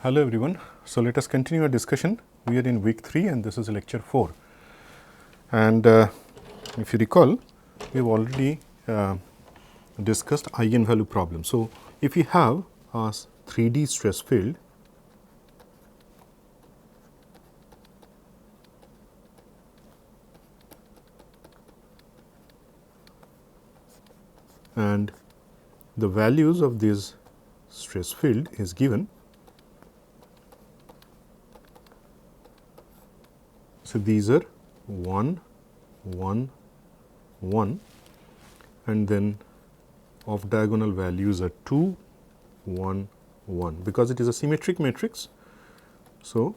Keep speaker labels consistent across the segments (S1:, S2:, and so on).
S1: Hello everyone. So, let us continue our discussion. We are in week 3 and this is lecture 4. And if you recall, we have already discussed eigenvalue problem. So, if we have a 3D stress field and the values of this stress field is given. So, these are 1, 1, 1 and then off diagonal values are 2, 1, 1 because it is a symmetric matrix. So,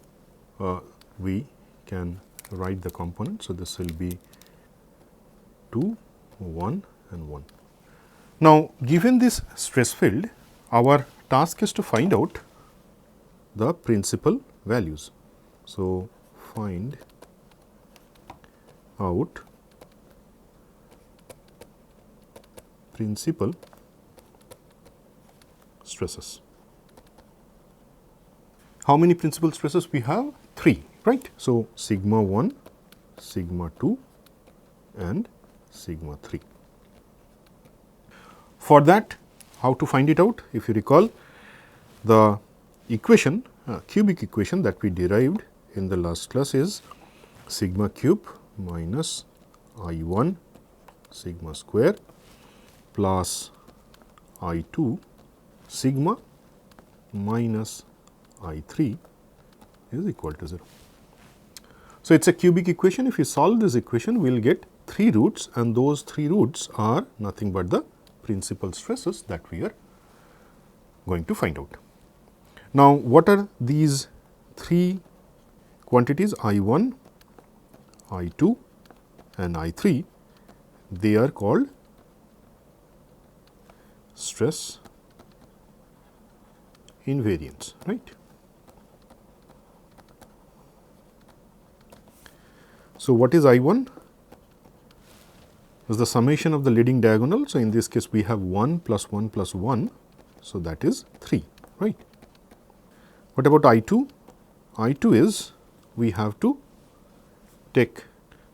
S1: we can write the component. So, this will be 2, 1 and 1. Now, given this stress field, our task is to find out the principal values. So, find out principal stresses. How many principal stresses we have? 3, right. So, sigma 1, sigma 2 and sigma 3. For that, how to find it out? If you recall, the equation, cubic equation that we derived in the last class is sigma cube minus I1 sigma square plus I2 sigma minus I3 is equal to 0. So, it is a cubic equation. If you solve this equation, we will get 3 roots and those 3 roots are nothing but the principal stresses that we are going to find out. Now, what are these 3 quantities I1, I2 and I3? They are called stress invariants, right. So, what is I1? Is the summation of the leading diagonal. So, in this case we have 1 plus 1 plus 1. So, that is 3, right. What about I2? I2 is we have to take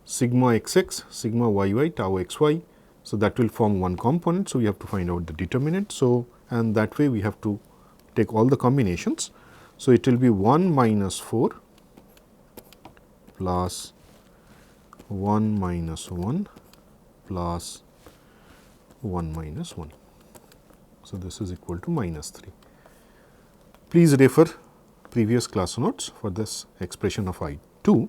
S1: sigma xx, sigma yy, tau xy. So, that will form one component. So, we have to find out the determinant. So, and that way we have to take all the combinations. So, it will be 1 minus 4 plus 1 minus 1 plus 1 minus 1. So, this is equal to minus 3. Please refer previous class notes for this expression of I2.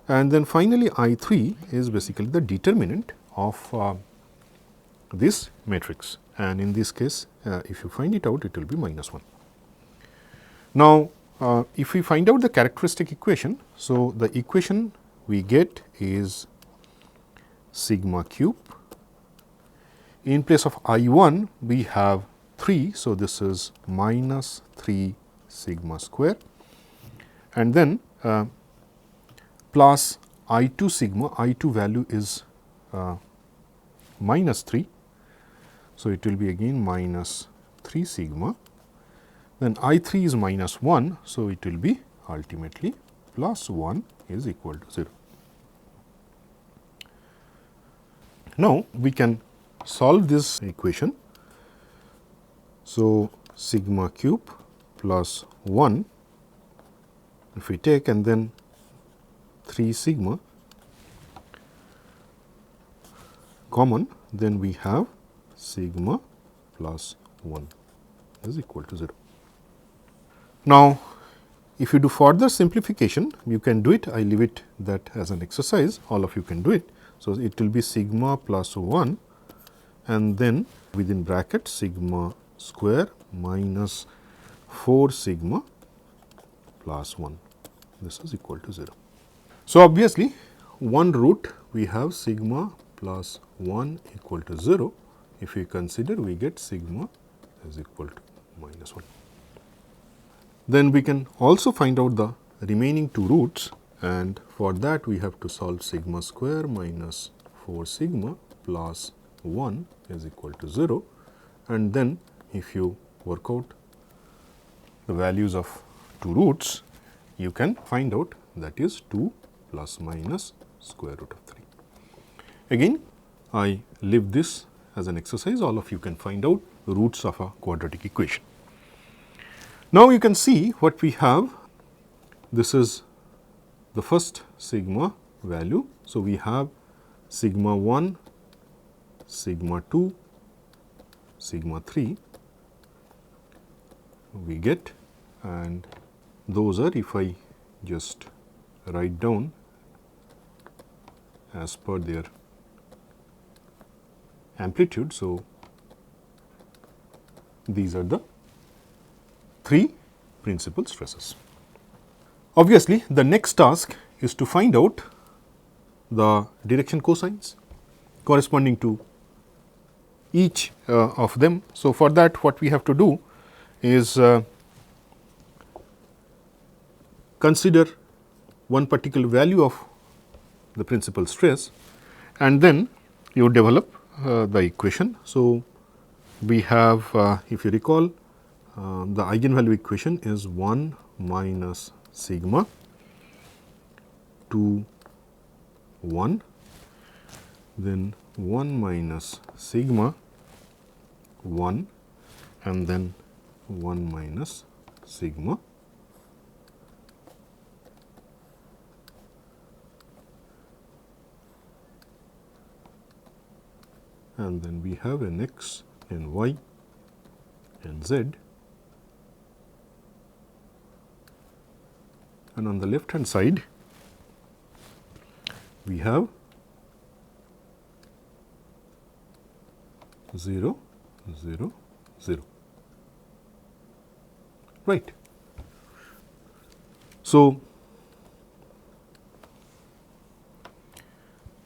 S1: And then finally, I3 is basically the determinant of this matrix, and in this case if you find it out, it will be minus 1. Now, if we find out the characteristic equation, so the equation we get is sigma cube. In place of I1 we have 3. So, this is minus 3 sigma square and then plus I2 sigma, I2 value is minus 3. So, it will be again minus 3 sigma, then I3 is minus 1. So, it will be ultimately plus 1 is equal to 0. Now, we can solve this equation. So, sigma cube plus 1 if we take and then 3 sigma common, then we have sigma plus 1 is equal to 0. Now, if you do further simplification, you can do it. I leave it that as an exercise, all of you can do it. So, it will be sigma plus 1 and then within bracket sigma square minus 4 sigma plus 1, this is equal to 0. So, obviously, one root we have sigma plus 1 equal to 0. If we consider, we get sigma is equal to minus 1. Then we can also find out the remaining 2 roots, and for that we have to solve sigma square minus 4 sigma plus 1 is equal to 0, and then if you work out the values of two roots, you can find out that is 2 plus minus square root of 3. Again, I leave this as an exercise, all of you can find out roots of a quadratic equation. Now, you can see what we have. This is the first sigma value. So, we have sigma 1, sigma 2, sigma 3 we get, and those are, if I just write down as per their amplitude. So, these are the three principal stresses. Obviously, the next task is to find out the direction cosines corresponding to each of them. So, for that what we have to do is consider one particular value of the principal stress, and then you develop the equation. So, we have, if you recall, the eigenvalue equation is 1 minus sigma 2 1, then 1 minus sigma 1, and then 1 minus sigma . And then we have an x and y and z, and on the left hand side we have 0 0 0, right. So,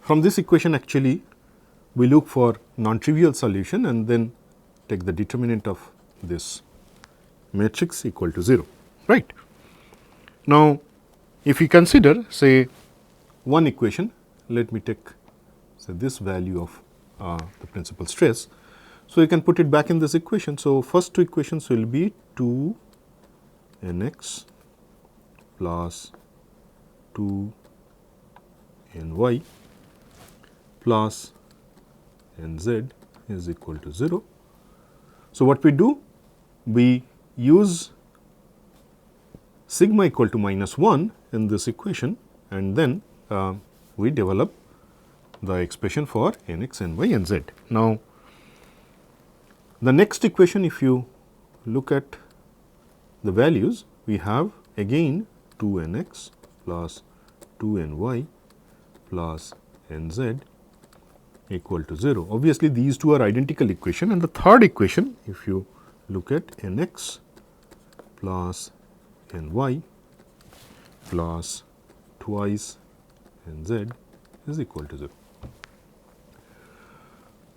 S1: from this equation actually we look for non-trivial solution and then take the determinant of this matrix equal to 0, right. Now, if we consider say one equation, let me take say this value of the principal stress. So, you can put it back in this equation. So, first two equations will be 2 n x plus 2 n y plus n z is equal to 0. So, what we do? We use sigma equal to minus 1 in this equation, and then we develop the expression for n x, n y, n z. Now, the next equation, if you look at the values, we have again 2 n x plus 2 n y plus n z equal to 0. Obviously, these two are identical equation, and the third equation, if you look at n x plus n y plus twice n z is equal to 0.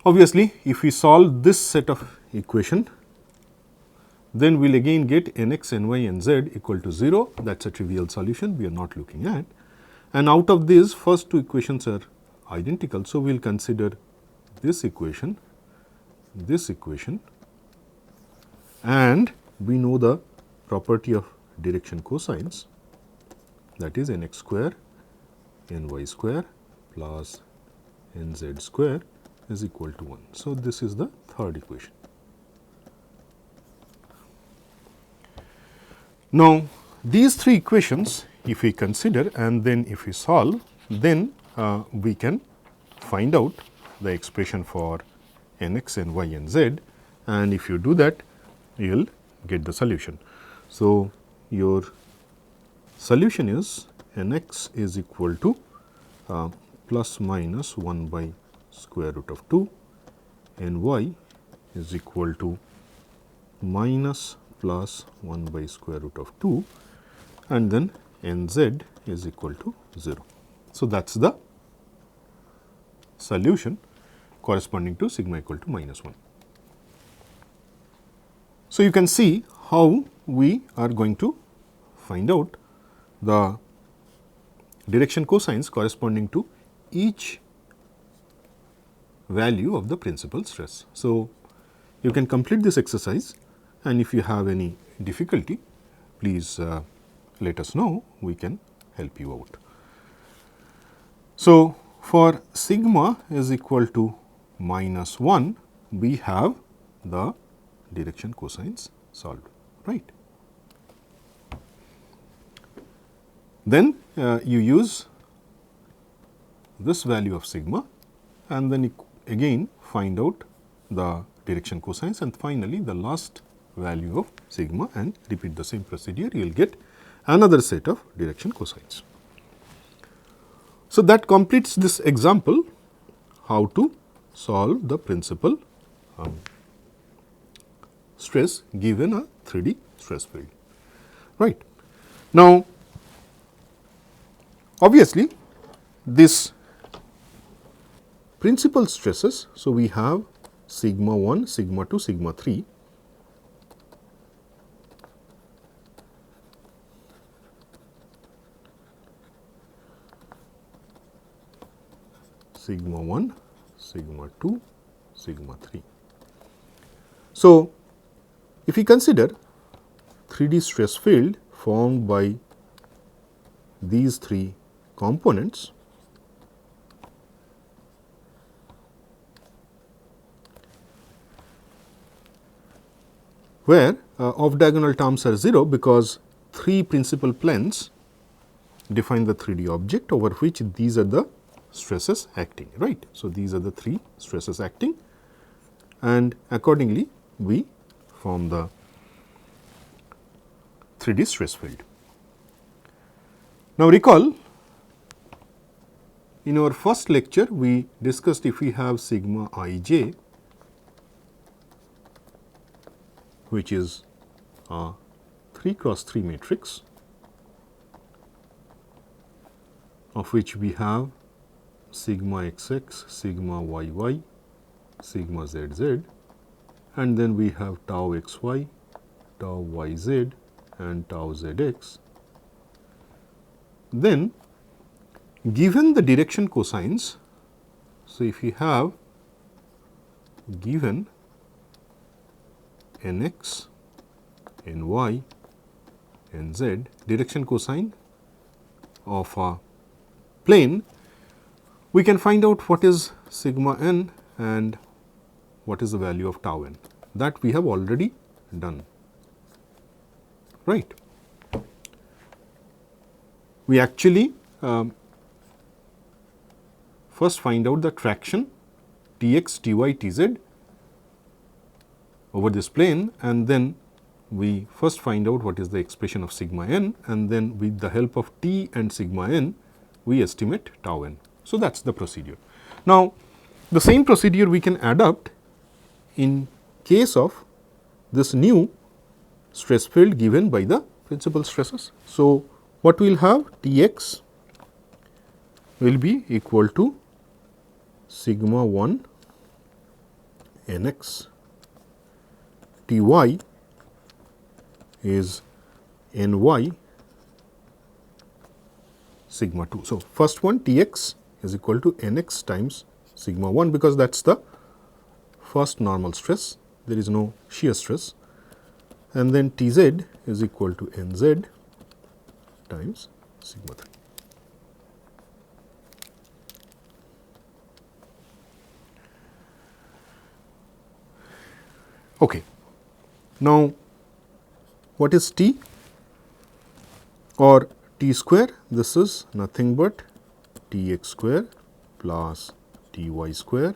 S1: Obviously, if we solve this set of equation, then we will again get n x, n y, n z equal to 0. That is a trivial solution we are not looking at, and out of these first two equations are identical. So, we will consider this equation, and we know the property of direction cosines, that is n x square n y square plus n z square is equal to 1. So, this is the third equation. Now, these three equations if we consider and then if we solve, then we can find out the expression for n x, n y, n z, and if you do that, you will get the solution. So, your solution is n x is equal to plus minus 1 by square root of 2, n y is equal to minus plus 1 by square root of 2, and then n z is equal to 0. So, that is the solution corresponding to sigma equal to minus 1. So, you can see how we are going to find out the direction cosines corresponding to each value of the principal stress. So, you can complete this exercise, and if you have any difficulty, please let us know, we can help you out. So, for sigma is equal to -1, we have the direction cosines solved, right. Then you use this value of sigma and then again find out the direction cosines, and finally, the last value of sigma and repeat the same procedure, you will get another set of direction cosines. So, that completes this example how to solve the principal stress given a 3D stress field, right. Now, obviously, this principal stresses, so we have sigma 1, sigma 2, sigma 3. Sigma 1, sigma 2, sigma 3. So, if we consider 3D stress field formed by these three components, where off diagonal terms are 0, because three principal planes define the 3D object over which these are the stresses acting, right. So, these are the three stresses acting, and accordingly we form the 3D stress field. Now, recall in our first lecture we discussed if we have sigma ij, which is a 3 cross 3 matrix, of which we have sigma xx, sigma yy, sigma zz, and then we have tau xy, tau yz and tau zx. Then given the direction cosines, so if we have given nx, ny, nz direction cosine of a plane, we can find out what is sigma n and what is the value of tau n. That we have already done, right. We actually first find out the traction Tx, Ty, Tz over this plane, and then we first find out what is the expression of sigma n, and then with the help of T and sigma n we estimate tau n. So, that is the procedure. Now, the same procedure we can adapt in case of this new stress field given by the principal stresses. So, what we will have Tx will be equal to sigma 1 nx, Ty is ny sigma 2. So, first one Tx is equal to nx times sigma 1, because that is the first normal stress, there is no shear stress, and then Tz is equal to nz times sigma 3. Okay. Now, what is T or T square? This is nothing but Tx square plus Ty square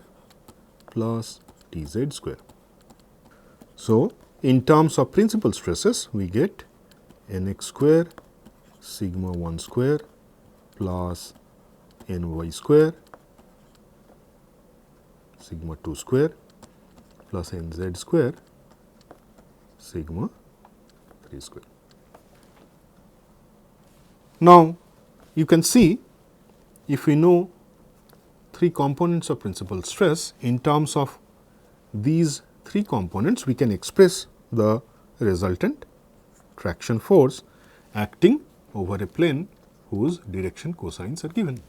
S1: plus Tz square. So, in terms of principal stresses, we get nx square sigma 1 square plus ny square sigma 2 square plus nz square sigma 3 square. Now, you can see if we know three components of principal stress, in terms of these three components we can express the resultant traction force acting over a plane whose direction cosines are given.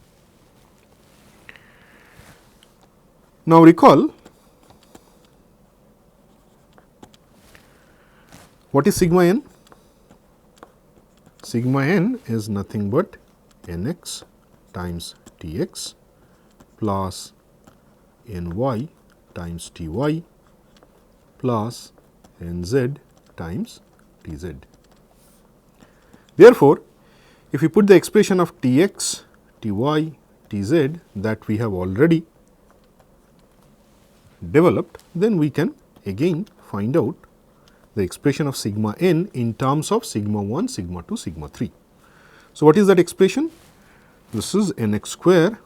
S1: Now, recall what is sigma n? sigma n is nothing but nx times Tx plus ny times Ty plus nz times Tz. Therefore, if we put the expression of Tx, Ty, Tz that we have already developed, then we can again find out the expression of sigma n in terms of sigma 1, sigma 2, sigma 3. So, what is that expression? This is nx square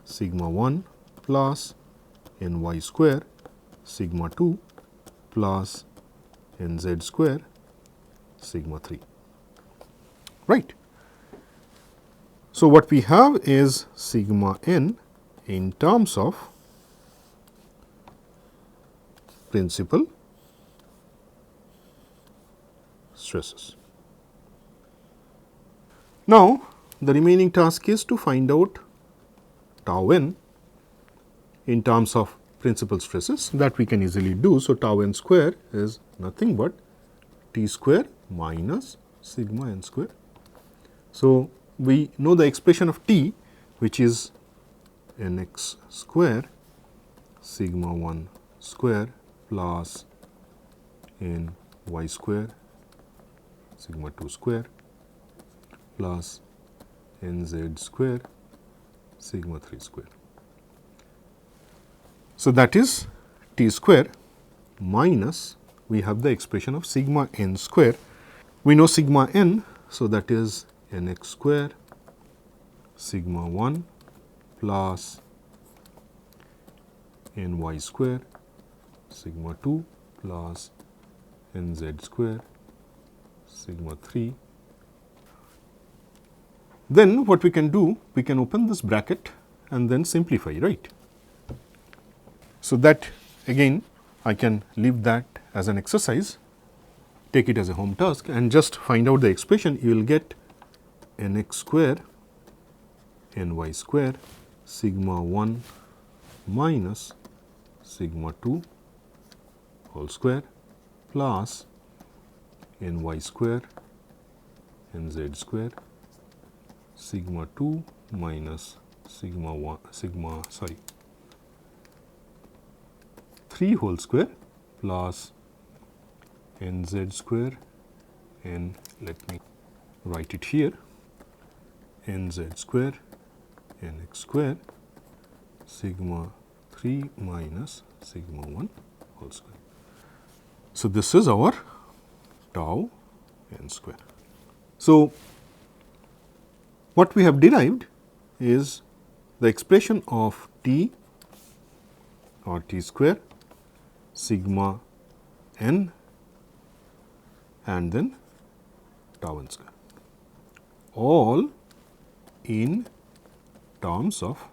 S1: sigma 1 plus ny square sigma 2 plus nz square sigma 3, right. So, what we have is sigma n in terms of principal stresses. Now, the remaining task is to find out tau n in terms of principal stresses, that we can easily do. So, tau n square is nothing but T square minus sigma n square. So, we know the expression of T, which is nx square sigma 1 square plus ny square sigma 2 square plus nz square sigma 3 square. So, that is T square minus we have the expression of sigma n square. We know sigma n, so that is nx square sigma 1 plus ny square sigma 2 plus nz square sigma 3. Then what we can do, we can open this bracket and then simplify, right. So, that again I can leave that as an exercise, take it as a home task and just find out the expression. You will get nx square ny square sigma 1 minus sigma 2 whole square plus ny square nz square sigma 2 minus sigma 3 whole square plus nz square, and let me write it here, nz square nx square sigma 3 minus sigma 1 whole square. So, this is our tau n square. So, what we have derived is the expression of T or T square sigma n and then tau n square, all in terms of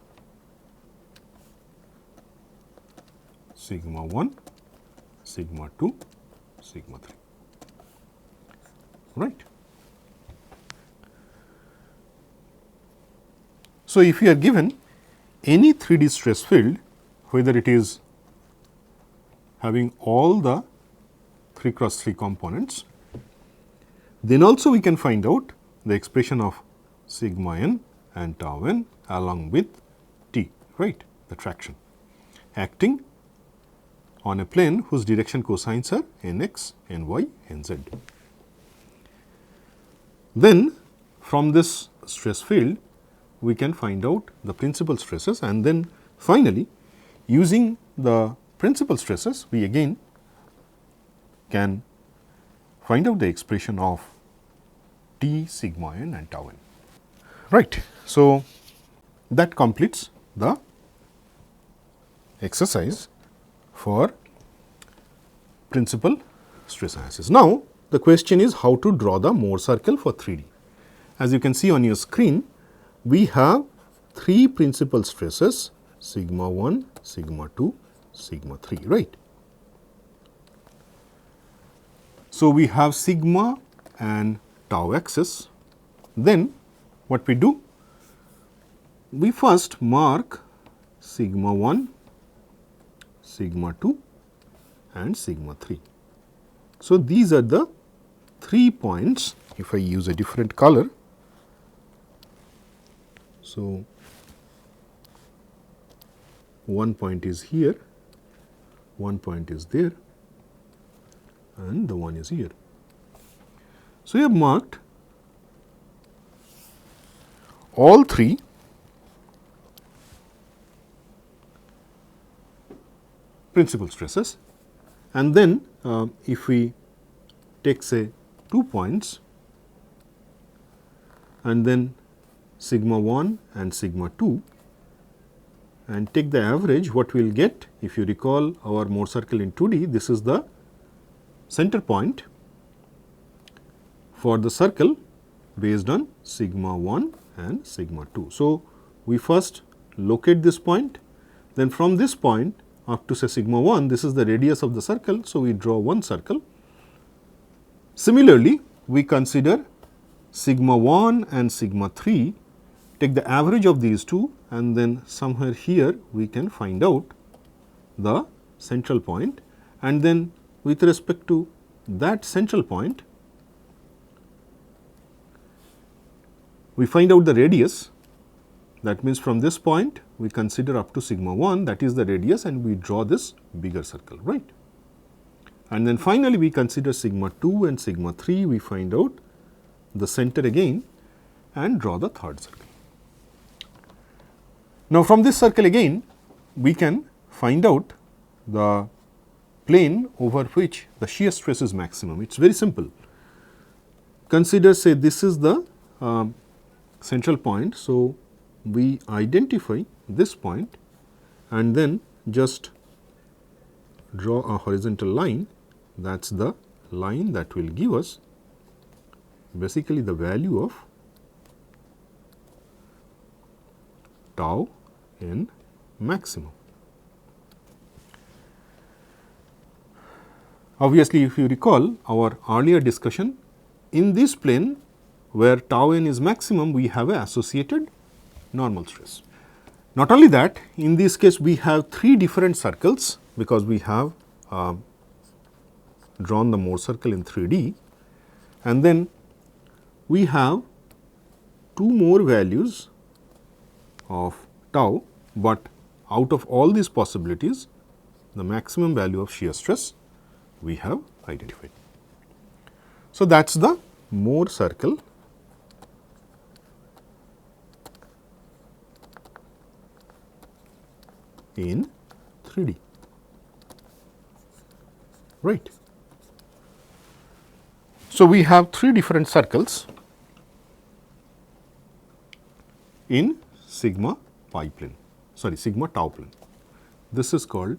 S1: sigma 1, sigma 2, sigma 3, right. So, if you are given any 3D stress field, whether it is having all the 3 cross 3 components, then also we can find out the expression of sigma n and tau n along with T, right, the traction acting on a plane whose direction cosines are nx, ny, nz. Then from this stress field, we can find out the principal stresses, and then finally, using the principal stresses, we again can find out the expression of T sigma n and tau n, right. So, that completes the exercise for principal stress analysis. Now, the question is how to draw the Mohr circle for 3D. As you can see on your screen, we have 3 principal stresses, sigma 1, sigma 2, sigma 3, right. So, we have sigma and tau axis. Then what we do? We first mark sigma 1, sigma 2 and sigma 3. So, these are the 3 points if I use a different color. So, one point is here, one point is there, and the one is here. So, we have marked all three principal stresses, and then if we take say 2 points and then sigma 1 and sigma 2 and take the average, what we will get, if you recall our Mohr circle in 2D, this is the center point for the circle based on sigma 1 and sigma 2. So, we first locate this point, then from this point up to say sigma 1, this is the radius of the circle. So, we draw one circle. Similarly, we consider sigma 1 and sigma 3, take the average of these two, and then somewhere here we can find out the central point, and then with respect to that central point, we find out the radius. That means, from this point we consider up to sigma 1, that is the radius, and we draw this bigger circle, right. And then finally, we consider sigma 2 and sigma 3, we find out the center again and draw the third circle. Now, from this circle again we can find out the plane over which the shear stress is maximum. It is very simple. Consider say this is the central point. So, we identify this point and then just draw a horizontal line, that is the line that will give us basically the value of tau n maximum. Obviously, if you recall our earlier discussion, in this plane where tau n is maximum, we have a associated normal stress. Not only that, in this case we have three different circles, because we have drawn the Mohr circle in 3D, and then we have two more values of tau, but out of all these possibilities, the maximum value of shear stress we have identified. So, that is the Mohr circle in 3D, right. So, we have three different circles in sigma pi plane, sorry, sigma tau plane. This is called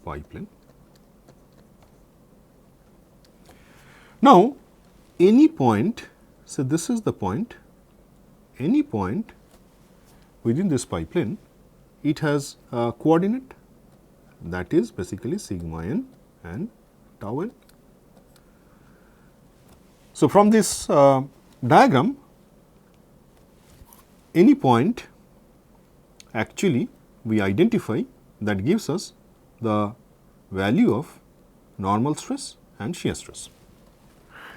S1: pi plane. Now, any point, so this is the point, any point within this pi plane, it has a coordinate, that is basically sigma n and tau n. So, from this diagram, any point actually we identify that gives us the value of normal stress and shear stress.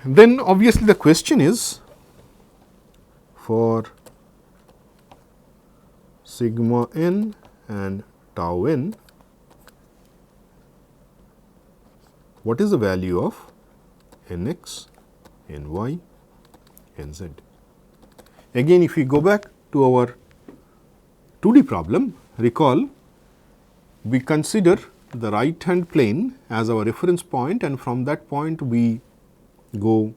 S1: Then obviously, the question is, for sigma n and tau n, what is the value of n x, n y, n z? Again, if we go back to our 2D problem, recall we consider the right hand plane as our reference point, and from that point we go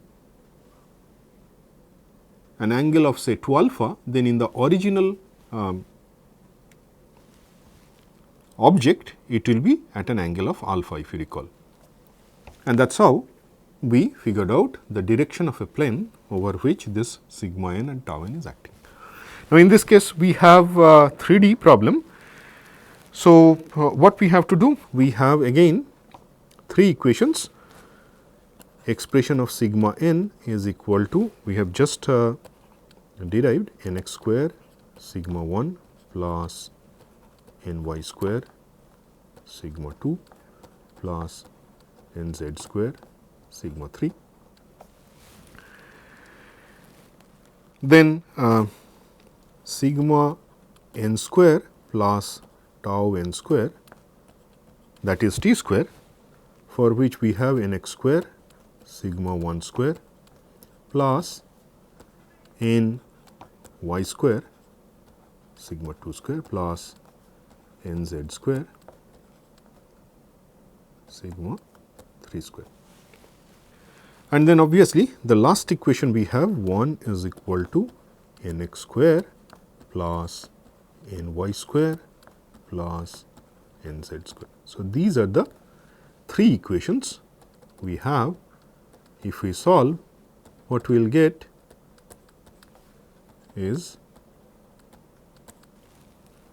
S1: an angle of say 2 alpha, then in the original object it will be at an angle of alpha, if you recall, and that is how we figured out the direction of a plane over which this sigma n and tau n is acting. Now, in this case we have a 3D problem. So, what we have to do? We have again three equations. Expression of sigma n is equal to, we have just derived n x square sigma 1 plus n y square sigma 2 plus n z square sigma 3. then sigma n square plus tau n square, that is t square, for which we have n x square sigma 1 square plus n y square sigma 2 square plus n z square sigma 3 square. And then obviously, the last equation we have 1 is equal to n x square plus n y square plus n z square. So, these are the 3 equations we have. If we solve, what we will get is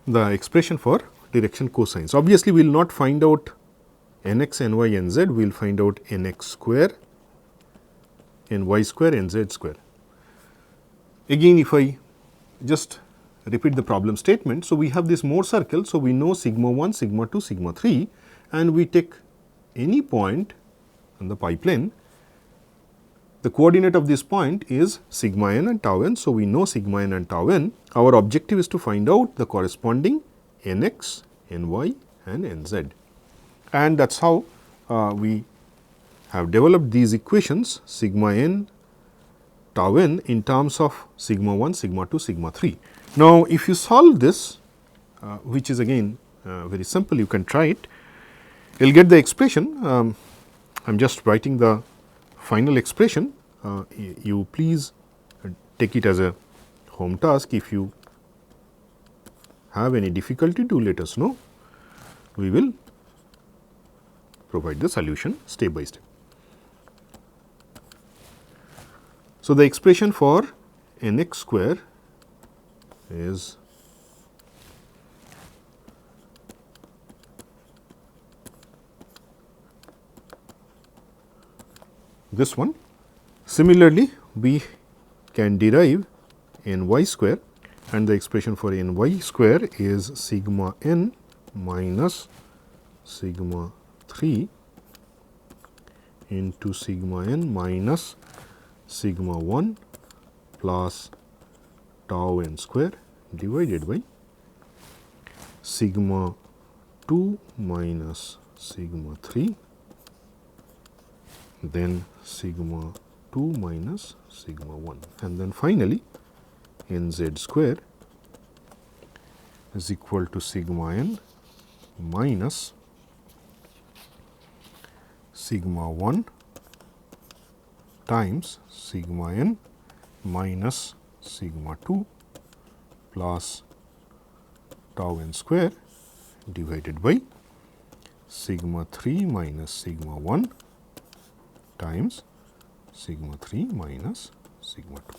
S1: the expression for direction cosines. Obviously, we will not find out n x, n y, n z, we will find out n x square, n y square, n z square. Again, if I just repeat the problem statement. So, we have this Mohr circle. So, we know sigma 1, sigma 2, sigma 3, and we take any point on the pi plane. The coordinate of this point is sigma n and tau n. So, we know sigma n and tau n. Our objective is to find out the corresponding n x, n y and n z. And that is how we have developed these equations sigma n, tau n in terms of sigma 1, sigma 2, sigma 3. Now, if you solve this, which is again very simple, you can try it, you will get the expression. I am just writing the final expression. You please take it as a home task. If you have any difficulty, do let us know. We will provide the solution step by step. So, the expression for n x square is this one. Similarly, we can derive n y square, and the expression for n y square is sigma n minus sigma 3 into sigma n minus sigma 1 plus tau n square divided by sigma 2 minus sigma 3, then sigma 2 minus sigma 1, and then finally n z square is equal to sigma n minus sigma 1 times sigma n minus sigma 2 plus tau n square divided by sigma 3 minus sigma 1 times sigma 3 minus sigma 2.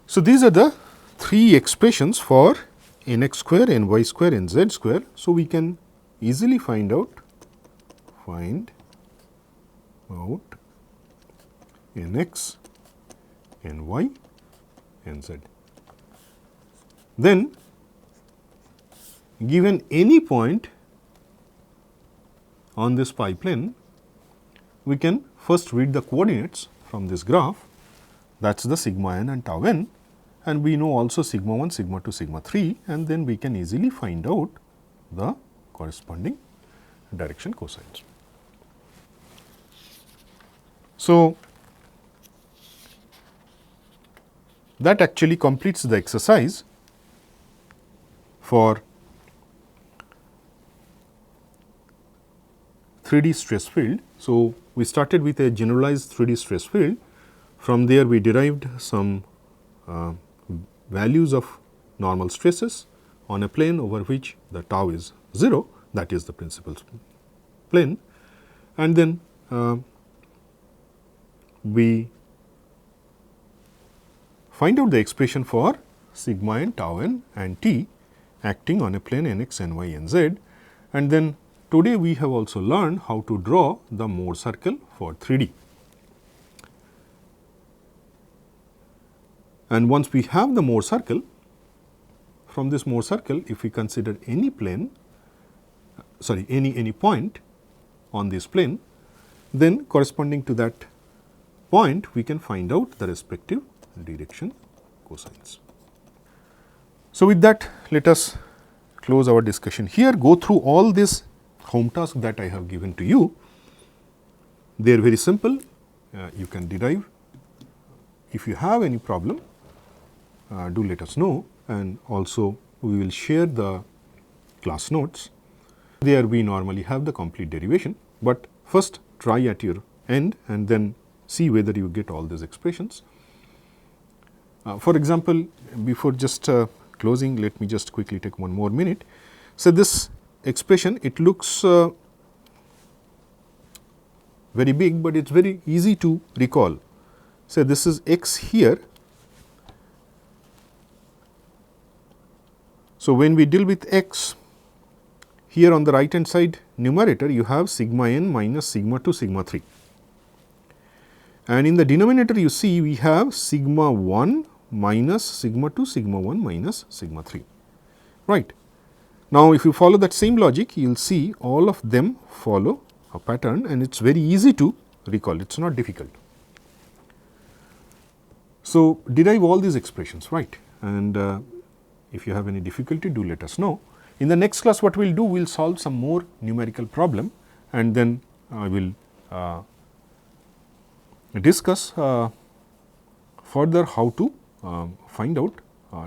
S1: So, these are the 3 expressions for n x square, n y square, n z square. So, we can easily find out n x, n y, n z. Then, given any point on this pi plane, we can first read the coordinates from this graph, that is the sigma n and tau n, and we know also sigma 1, sigma 2, sigma 3, and then we can easily find out the corresponding direction cosines. So, that actually completes the exercise for 3D stress field. So, we started with a generalized 3D stress field. From there, we derived some values of normal stresses on a plane over which the tau is 0, that is the principal plane, and then we find out the expression for sigma n, tau n and t acting on a plane n x, n y, n z, and then today we have also learned how to draw the Mohr circle for 3D. And once we have the Mohr circle, from this Mohr circle, if we consider any plane, any point on this plane, then corresponding to that point we can find out the respective direction cosines. So, with that, let us close our discussion here. Go through all this home task that I have given to you. They are very simple, you can derive. If you have any problem, do let us know, and also we will share the class notes. There we normally have the complete derivation, but first try at your end and then see whether you get all these expressions. For example, before just closing, let me just quickly take one more minute. So, this expression, it looks very big, but it is very easy to recall. So, this is x here. So, when we deal with x, here on the right hand side numerator you have sigma n minus sigma 2 sigma 3, and in the denominator you see we have sigma 1 minus sigma 2 sigma 1 minus sigma 3, right. Now, if you follow that same logic, you will see all of them follow a pattern, and it is very easy to recall, it is not difficult. So, derive all these expressions, right, and if you have any difficulty, do let us know. In the next class, what we will do, we will solve some more numerical problem, and then I will discuss further how to find out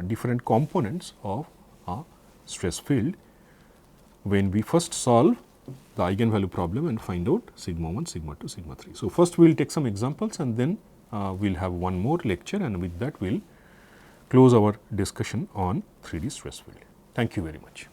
S1: different components of a stress field when we first solve the eigenvalue problem and find out sigma 1, sigma 2, sigma 3. So, first we will take some examples, and then we will have one more lecture, and with that we will close our discussion on 3D stress field. Thank you very much.